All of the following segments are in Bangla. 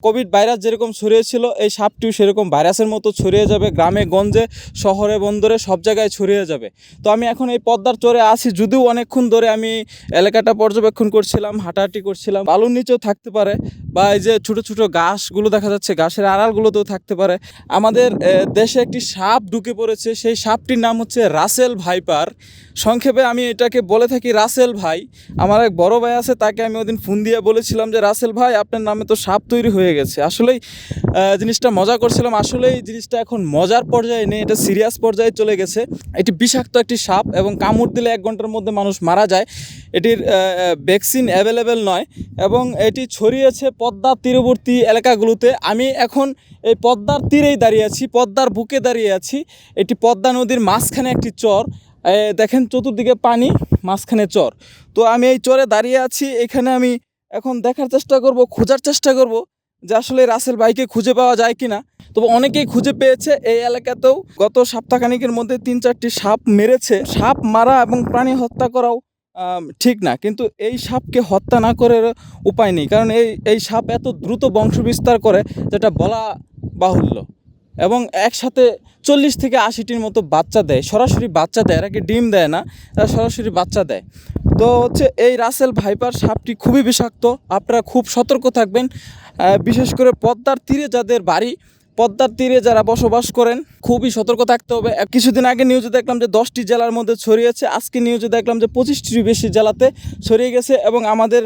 কোভিড ভাইরাস যেরকম ছড়িয়েছিল এই সাপটিও সেরকম ভাইরাসের মতো ছড়িয়ে যাবে, গ্রামে গঞ্জে শহরে বন্দরে সব জায়গায় ছড়িয়ে যাবে। তো আমি এখন এই পদ্মার চরে আছি, যদিও অনেকক্ষণ ধরে আমি এলাকাটা পর্যবেক্ষণ করছিলাম, হাঁটাহাঁটি করছিলাম। বালুর নিচেও থাকতে পারে বা এই যে ছোটো ছোটো ঘাসগুলো দেখা যাচ্ছে, ঘাসের আড়ালগুলোতেও থাকতে পারে। আমাদের দেশে একটি সাপ ঢুকে পড়েছে, সেই সাপটির নাম হচ্ছে রাসেল ভাইপার। সংক্ষেপে আমি এটাকে বলে থাকি রাসেল ভাই। আমার এক বড় ভাই আছে, তাকে আমি ওদিন ফোন দিয়ে বলেছিলাম যে রাসেল ভাই, আপনার নামে তো সাপ তৈরি হয়ে গেছে। আসলেই জিনিসটা মজা করছিলাম, আসলেই জিনিসটা এখন মজার পর্যায়ে নেই, এটা সিরিয়াস পর্যায়ে চলে গেছে। এটি বিষাক্ত একটি সাপ এবং কামড় দিলে 1 ঘন্টার মধ্যে মানুষ মারা যায়। এটির ভ্যাকসিন অ্যাভেলেবেল নয় এবং এটি ছড়িয়েছে পদ্মা তীরবর্তী এলাকাগুলোতে। আমি এখন এই পদ্মার তীরেই দাঁড়িয়ে আছি, পদ্মার বুকে দাঁড়িয়ে আছি। এটি পদ্মা নদীর মাঝখানে একটি চর, দেখেন চতুর্দিকে পানি, মাঝখানে চর। তো আমি এই চরে দাঁড়িয়ে আছি, এখানে আমি এখন দেখার চেষ্টা করব, খোঁজার চেষ্টা করব যে আসলে রাসেল ভাইকে খুঁজে পাওয়া যায় কিনা। তবে অনেকেই খুঁজে পেয়েছে। এই এলাকাতেও গত সপ্তাহখানিকের মধ্যে 3-4টি সাপ মেরেছে। সাপ মারা এবং প্রাণী হত্যা করাও ঠিক না, কিন্তু এই সাপকে হত্যা না করে উপায় নেই, কারণ এই সাপ এত দ্রুত বংশ বিস্তার করে যেটা বলা বাহুল্য। এবং একসাথে 40 থেকে 80টির মতো বাচ্চা দেয়, সরাসরি বাচ্চা দেয়, এরা কি ডিম দেয় না, এরা সরাসরি বাচ্চা দেয়। তো হচ্ছে এই রাসেল ভাইপার সাপটি খুবই বিষাক্ত, আপনারা খুব সতর্ক থাকবেন। বিশেষ করে পদ্মার তীরে যাদের বাড়ি, পদ্মার তীরে যারা বসবাস করেন, খুবই সতর্ক থাকতে হবে। কিছুদিন আগে নিউজে দেখলাম যে 10টি জেলার মধ্যে ছড়িয়েছে, আজকে নিউজে দেখলাম যে 25টির বেশি জেলাতে ছড়িয়ে গেছে এবং আমাদের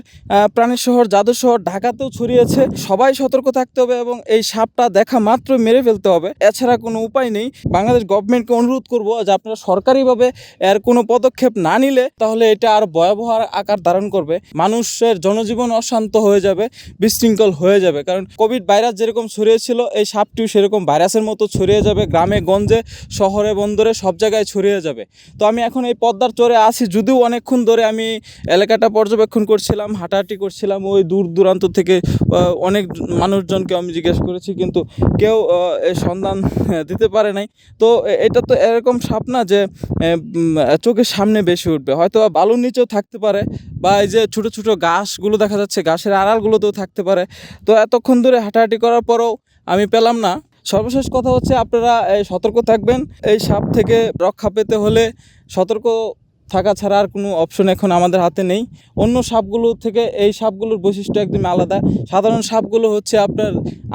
প্রাণের শহর জাদুর শহর ঢাকাতেও ছড়িয়েছে। সবাই সতর্ক থাকতে হবে এবং এই সাপটা দেখা মাত্রই মেরে ফেলতে হবে, এছাড়া কোনো উপায় নেই। বাংলাদেশ গভর্নমেন্টকে অনুরোধ করব যে আপনারা সরকারিভাবে এর কোনো পদক্ষেপ না নিলে তাহলে এটা আর ভয়াবহ আকার ধারণ করবে, মানুষের জনজীবন অশান্ত হয়ে যাবে, বিশৃঙ্খল হয়ে যাবে। কারণ কোভিড ভাইরাস যেরকম ছড়িয়েছিল এই সাপটিও সেরকম ভাইরাসের মতো ছড়িয়ে যাবে, গ্রামে গঞ্জে শহরে বন্দরে সব জায়গায় ছড়িয়ে যাবে। তো আমি এখন এই পদ্মার চরে আছি, যদিও অনেকক্ষণ ধরে আমি এলাকাটা পর্যবেক্ষণ করছিলাম, হাঁটাহাঁটি করছিলাম। ওই দূর দূরান্ত থেকে অনেক মানুষজনকে আমি জিজ্ঞেস করেছি, কিন্তু কেউ এর সন্ধান দিতে পারে নাই। তো এটা তো এরকম সাপ না যে চোখের সামনে বেশি উঠবে, হয়তো বালুর নিচেও থাকতে পারে বা এই যে ছোটো ছোটো ঘাসগুলো দেখা যাচ্ছে, ঘাসের আড়ালগুলোতেও থাকতে পারে। তো এতক্ষণ ধরে হাঁটাহাঁটি করার পরেও আমি পেলাম না। সর্বশেষ কথা হচ্ছে আপনারা সতর্ক থাকবেন। এই সাপ থেকে রক্ষা পেতে হলে সতর্ক থাকা ছাড়া আর কোনো অপশন এখন আমাদের হাতে নেই। অন্য সাপগুলো থেকে এই সাপগুলোর বৈশিষ্ট্য একদম আলাদা। সাধারণ সাপগুলো হচ্ছে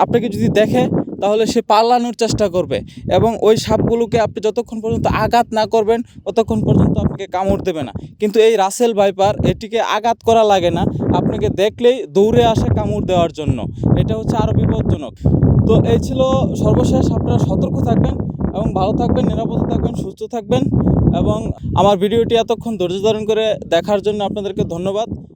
আপনাকে যদি দেখে তাহলে সে পালানোর চেষ্টা করবে এবং ওই সাপগুলোকে আপনি যতক্ষণ পর্যন্ত আঘাত না করবেন ততক্ষণ পর্যন্ত আপনাকে কামড় দেবে না। কিন্তু এই রাসেল ভাইপার, এটিকে আঘাত করা লাগে না, আপনাকে দেখলেই দৌড়ে আসে কামড় দেওয়ার জন্য। এটা হচ্ছে আরও বিপজ্জনক। তো এই ছিল সর্বশেষ। আপনারা সতর্ক থাকবেন এবং ভালো থাকবেন, নিরাপদে থাকবেন, সুস্থ থাকবেন। এবং আমার ভিডিওটি এতক্ষণ ধৈর্য ধারণ করে দেখার জন্য আপনাদেরকে ধন্যবাদ।